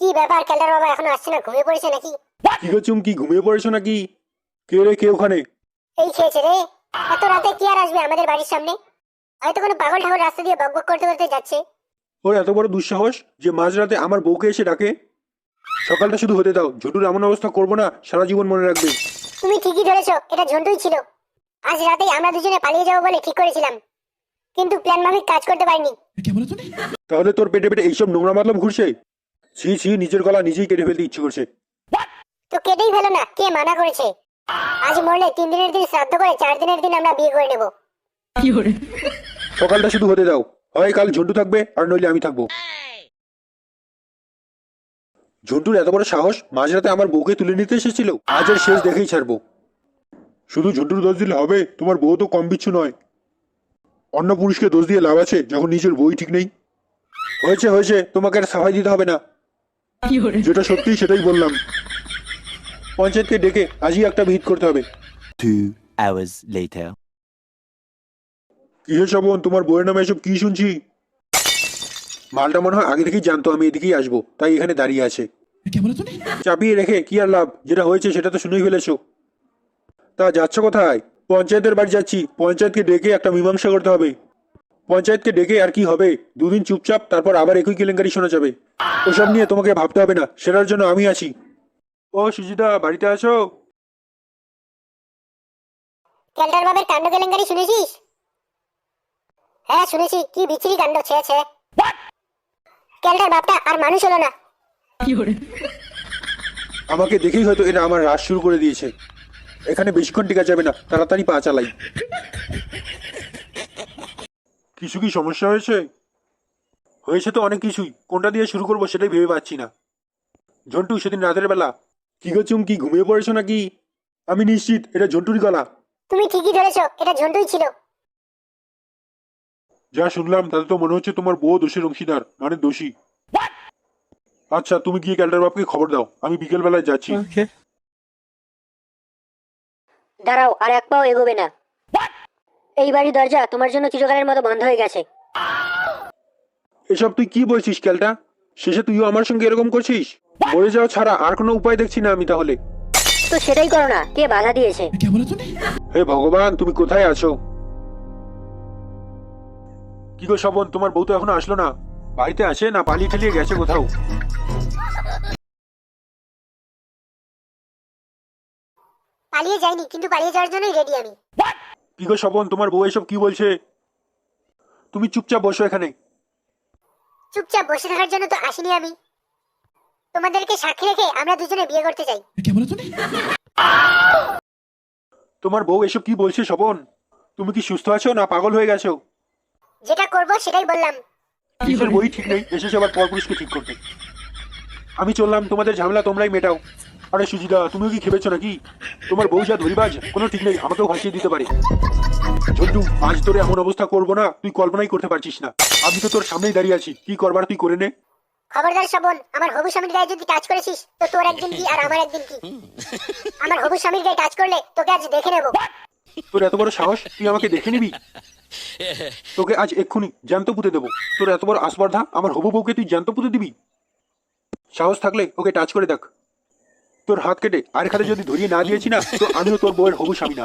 কি ব্যাপার, ক্যালটার বাবা এখনো আসছে না? ঘুমিয়ে পড়েছে নাকি? কি গো চুমকি, ঘুমিয়ে পড়েছো নাকি? কে রে, কে ওখানে? এই খেয়েছে রে। এত রাতে কি আর আসবে আমাদের বাড়ির সামনে? হয়তো কোনো পাগল ঠাকুর রাস্তা দিয়ে বকবক করতে করতে যাচ্ছে। ওর এত বড় দুঃসাহস যে মাঝরাতে আমার বউকে এসে ডাকে? সকালটা শুধু হতে দাও, ঝুটুর এমন অবস্থা করবো না, সারা জীবন মনে রাখবে। তুমি ঠিকই ধরেছো, এটা ঝন্টুই ছিল। আজ রাতেই আমরা দুজনে পালিয়ে যাবো বলে ঠিক করেছিলাম, কিন্তু প্ল্যান মাফিক কাজ করতে পারিনি। তাহলে তোর পেটে পেটে এইসব নোংরা মাতলাম ঘুরছে? ছি ছি, নিজের গলা নিজেই কেটে ফেলতে ইচ্ছে করছে। তো কেটেই ফেলো না, কে মানা করেছে? আজ মরলে 3 দিনের দিন শ্রাদ্ধ করে 4 দিনের দিন আমরা বিয়ে করে নেব। সকালটা শুধু হতে দাও, হয় কাল ঝন্টু থাকবে আর নইলে আমি থাকবো। ঝন্টুর এত বড় সাহস, মাঝরাতে আমার বউকে তুলে নিতে এসেছিল। আজ এর শেষ দেখেই ছাড়বো। শুধু ঝন্টুর দোষ দিলে হবে? তোমার বউ তো কম বিচ্ছু নয়। অন্য পুরুষকে দোষ দিয়ে লাভ আছে যখন নিজের বই ঠিক নেই? হয়েছে হয়েছে, তোমাকে আর সাফাই দিতে হবে না। যেটা সত্যি সেটাই বললাম। পঞ্চায়েতকে ডেকে আজই একটা ভিত করতে হবে। 2 hours later. কি হে শ্রবণ, তোমার বউয়ের নামে এসব কি শুনছি? মালটা মনে হয় আগে থেকেই জানতো আমি এদিকেই আসবো, তাই এখানে দাঁড়িয়ে আছে। চাপিয়ে রেখে কি আর লাভ? যেটা হয়েছে সেটা তো শুনেই ফেলেছো। তা যাচ্ছ কোথায়? পঞ্চায়েতের বাড়ি যাচ্ছি। পঞ্চায়েতকে ডেকে একটা মীমাংসা করতে হবে। পঞ্চায়েতকে ডেকে আর কি হবে? 2 দিন চুপচাপ, তারপর আবার একই কেলেঙ্কারি শোনা যাবে। ওসব নিয়ে তোমাকে ভাবতে হবে না, সেটার জন্য আমি আছি। ও সুজিদা, বাড়িতে আছো? ক্যালটার বাবার কাণ্ড কেলেঙ্কারি শুনেছিস? হ্যাঁ শুনেছি, কি বিচ্ছিরি কাণ্ড ছেয়েছে। ক্যালটার বাপটা আর মানুষ হলো না। আমাকে দেখেই হয়তো এরা আমার রাজ শুরু করে দিয়েছে। এখানে বেশিক্ষণ টিকা যাবে না, তাড়াতাড়ি পা চালাই। কিছু কি সমস্যা হয়েছে? হয়েছে তো অনেক কিছুই, কোনটা দিয়ে শুরু করবো সেটাই ভেবে পাচ্ছি না। ঝন্টু, সেদিন রাতের বেলা কি গো চুমকি, ঘুমিয়ে পড়েছো নাকি? আমি নিশ্চিত এটা ঝন্টুর গলা। তুমি ঠিকই ধরেছো, এটা ঝন্টুই ছিল। যা শুনলাম তাতে তো মনে হচ্ছে তোমার বউ দোষের অংশীদার, মানে দোষী। আচ্ছা, তুমি গিয়ে ক্যালটার বাপকে খবর দাও, আমি বিকেল বেলায় যাচ্ছি। দাঁড়াও, আর এক পাও এগোবে না। এই বাড়ির দরজা তোমার জন্য চিরকালের মতো বন্ধ হয়ে গেছে। এসব তুই কি বলছিস ক্যালটা? শেষে তুইও আমার সঙ্গে এরকম করছিস? মরে যাওয়া ছাড়া আর কোনো উপায় দেখছি না আমি তাহলে। তো সেটাই করো না, কে বাধা দিয়েছে? হে ভগবান, তুমি কোথায় আছো? কি গো শ্রবণ, তোমার বউ তো এখনো আসলো না। বাড়িতে আছে না পালিয়ে ঠেলিয়ে গেছে কোথাও? পালিয়ে যাইনি, কিন্তু পালিয়ে যাওয়ার জন্যই রেডি আমি। কি গো শ্রবণ, তোমার বউ এসব কি বলছে? তুমি চুপচাপ বসো এখানে। চুপচাপ বসে থাকার জন্য তো আসিনি আমি। তোমাদেরকে সাক্ষী রেখে আমরা দুজনে বিয়ে করতে চাই। তোমার বউ এসব কি বলছে শ্রবণ? তুমি কি সুস্থ আছো না পাগল হয়ে গেছো? যেটা করব সেটাই বললাম। নিজের বই ঠিক নেই, এসেছে আবার পরপুরুষকে ঠিক করতে। আমি চললাম, তোমাদের ঝামেলা তোমরাই মেটাও। আরে সুজিদা, তুমিও কি খেপেছো নাকি? তোমার বউ যা ধরিবাজ, কোনো ঠিক নেই, আমাকেও ভাসিয়ে দিতে পারে। ঝন্টু, আজ তোর এমন অবস্থা করবো না তুই কল্পনাই করতে পারছিস না। আমি তো তোর সামনেই দাঁড়িয়ে আছি, কি করবার তুই করে নে। খবরদার শ্রবণ, আমার হবু স্বামীর গায়ে যদি টাচ করেছিস তো তোর একদিন কি আর আমার একদিন কি। আমার হবু স্বামীর গায়ে টাচ করলে তোকে আজ দেখে নেব। তোর এত বড় সাহস, তুই আমাকে দেখে নিবি? তোকে আজ এক্ষুনি জ্যান্ত পুঁতে দেবো। তোর এত বড় আস্পর্ধা, আমার হবু বউকে তুই জ্যান্ত পুঁতে দিবি? সাহস থাকলে ওকে টাচ করে দেখ। তোর হাত কেটে আর খাতে যদি ধরিয়ে না দিয়েছি না, তো আমিও তোর বউয়ের হবু স্বামী না।